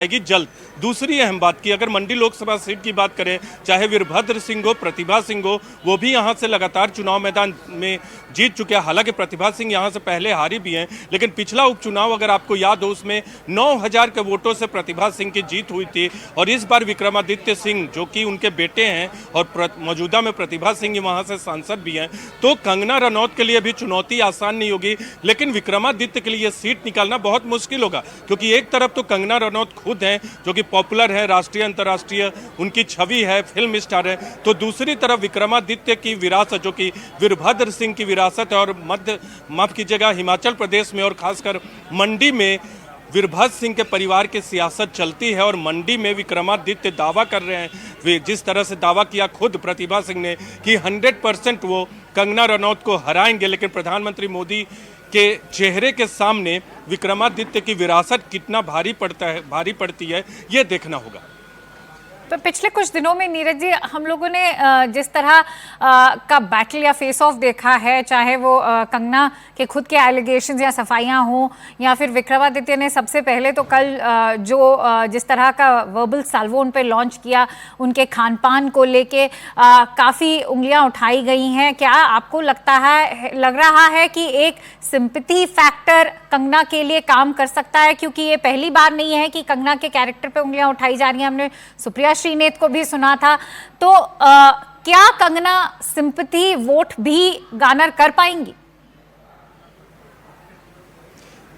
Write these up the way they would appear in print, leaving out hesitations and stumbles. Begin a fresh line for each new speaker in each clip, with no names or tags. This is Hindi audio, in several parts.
आएगी जल्द। दूसरी अहम बात की अगर मंडी लोकसभा सीट की बात करें, चाहे वीरभद्र सिंह हो, प्रतिभा सिंह हो, वो भी यहां से लगातार चुनाव मैदान में जीत चुके हैं। हालांकि प्रतिभा सिंह यहां से पहले हारी भी हैं, लेकिन पिछला उपचुनाव अगर आपको याद हो उसमें 9000 के वोटों से प्रतिभा सिंह की जीत हुई थी। और इस बार विक्रमादित्य सिंह जो कि उनके बेटे हैं और मौजूदा में प्रतिभा सिंह वहां से सांसद भी हैं, तो कंगना रनौत के लिए भी चुनौती आसान नहीं होगी। लेकिन विक्रमादित्य के लिए सीट निकालना बहुत मुश्किल होगा, क्योंकि एक तरफ तो कंगना रनौत खुद हैं जो कि पॉपुलर है, राष्ट्रीय अंतर्राष्ट्रीय उनकी छवि है, फिल्म स्टार है, तो दूसरी तरफ विक्रमादित्य की विरासत जो कि वीरभद्र सिंह की विरासत है। और माफ कीजिएगा, हिमाचल प्रदेश में और खासकर मंडी में वीरभद्र सिंह के परिवार की सियासत चलती है। और मंडी में विक्रमादित्य दावा कर रहे हैं, वे जिस तरह से दावा किया खुद प्रतिभा सिंह ने कि 100% वो कंगना रनौत को हराएंगे। लेकिन प्रधानमंत्री मोदी के चेहरे के सामने विक्रमादित्य की विरासत कितना भारी पड़ती है, ये देखना होगा।
तो पिछले कुछ दिनों में नीरज जी हम लोगों ने जिस तरह का बैटल या फेस ऑफ देखा है, चाहे वो कंगना के खुद के एलिगेशंस या सफाइयां हों, या फिर विक्रमादित्य ने सबसे पहले तो कल जिस तरह का वर्बल साल्वो उन पे लॉन्च किया, उनके खान पान को लेके काफ़ी उंगलियां उठाई गई हैं। क्या आपको लग रहा है कि एक सिंपैथी फैक्टर कंगना के लिए काम कर सकता है? क्योंकि ये पहली बार नहीं है कि कंगना के कैरेक्टर पे उंगलियां उठाई जा रही हैं। हमने सुप्रिया श्रीनेत को भी सुना था। तो क्या कंगना सिंपैथी वोट भी गार्नर कर पाएंगी?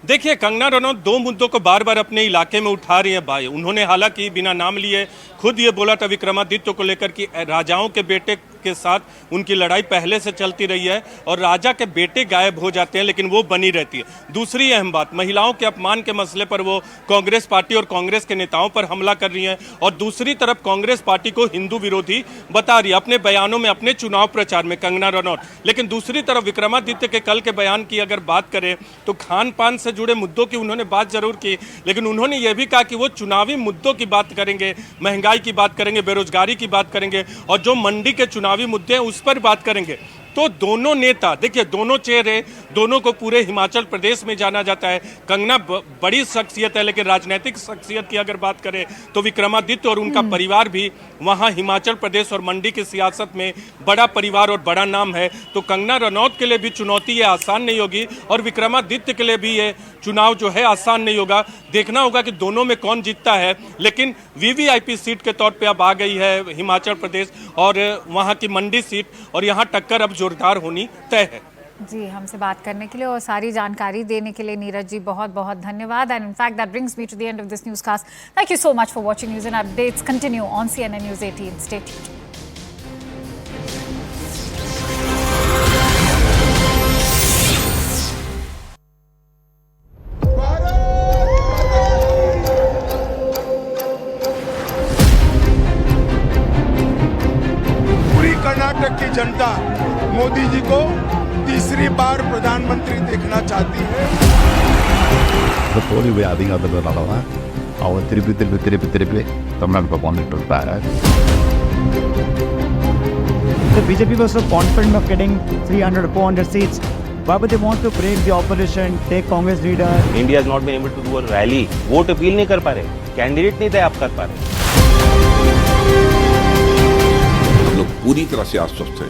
देखिए, कंगना रनौत दो मुद्दों को बार बार अपने इलाके में उठा रही है भाई। उन्होंने हालांकि बिना नाम लिए खुद ये बोला था विक्रमादित्य को लेकर कि राजाओं के बेटे के साथ उनकी लड़ाई पहले से चलती रही है और राजा के बेटे गायब हो जाते हैं लेकिन वो बनी रहती है। दूसरी अहम बात, महिलाओं के अपमान के मसले पर वो कांग्रेस पार्टी और कांग्रेस के नेताओं पर हमला कर रही हैं। और दूसरी तरफ कांग्रेस पार्टी को हिंदू विरोधी बता रही है अपने बयानों में, अपने चुनाव प्रचार में कंगना रनौत। लेकिन दूसरी तरफ विक्रमादित्य के कल के बयान की अगर बात करें तो खान पान से जुड़े मुद्दों की उन्होंने बात जरूर की, लेकिन उन्होंने ये भी कहा कि वो चुनावी मुद्दों की बात करेंगे, महंगाई की बात करेंगे, बेरोजगारी की बात करेंगे और जो मंडी के चुनावी मुद्दे हैं उस पर बात करेंगे। तो दोनों नेता, देखिए दोनों चेहरे, दोनों को पूरे हिमाचल प्रदेश में जाना जाता है। कंगना बड़ी शख्सियत है, लेकिन राजनीतिक शख्सियत की अगर बात करें तो विक्रमादित्य और उनका परिवार भी वहां हिमाचल प्रदेश और मंडी की सियासत में बड़ा परिवार और बड़ा नाम है। तो कंगना रनौत के लिए भी चुनौती ये आसान नहीं होगी और विक्रमादित्य के लिए भी ये चुनाव जो है आसान नहीं होगा। देखना होगा कि दोनों में कौन जीतता है। लेकिन वीवीआईपी सीट के तौर पे अब आ गई है हिमाचल प्रदेश और वहाँ की मंडी सीट, और यहाँ टक्कर अब जोरदार होनी तय है।
जी, हमसे बात करने के लिए और सारी जानकारी देने के लिए नीरज जी बहुत बहुत धन्यवाद। And in fact that brings me to the end of this newscast. Thank you so much for watching news and updates continue on CNN News 18। Stay tuned.
Karnataka की जनता मोदी जी को तीसरी बार प्रधानमंत्री देखना चाहती है।
தோல்வி அதிகமானதுனால தான் அவங்க திருப்பி தமிழ்நாட்டுக்கு வந்துட்டு இருப்பாரு.
The BJP was so confident of getting 300 or 400 seats. Why would they want to break the opposition, take Congress leader?
India has not been able to do a rally. Vote appeal नहीं कर पा रहे, कैंडिडेट नहीं तय आप कर पा रहे।
पूरी तरह से आश्वस्त है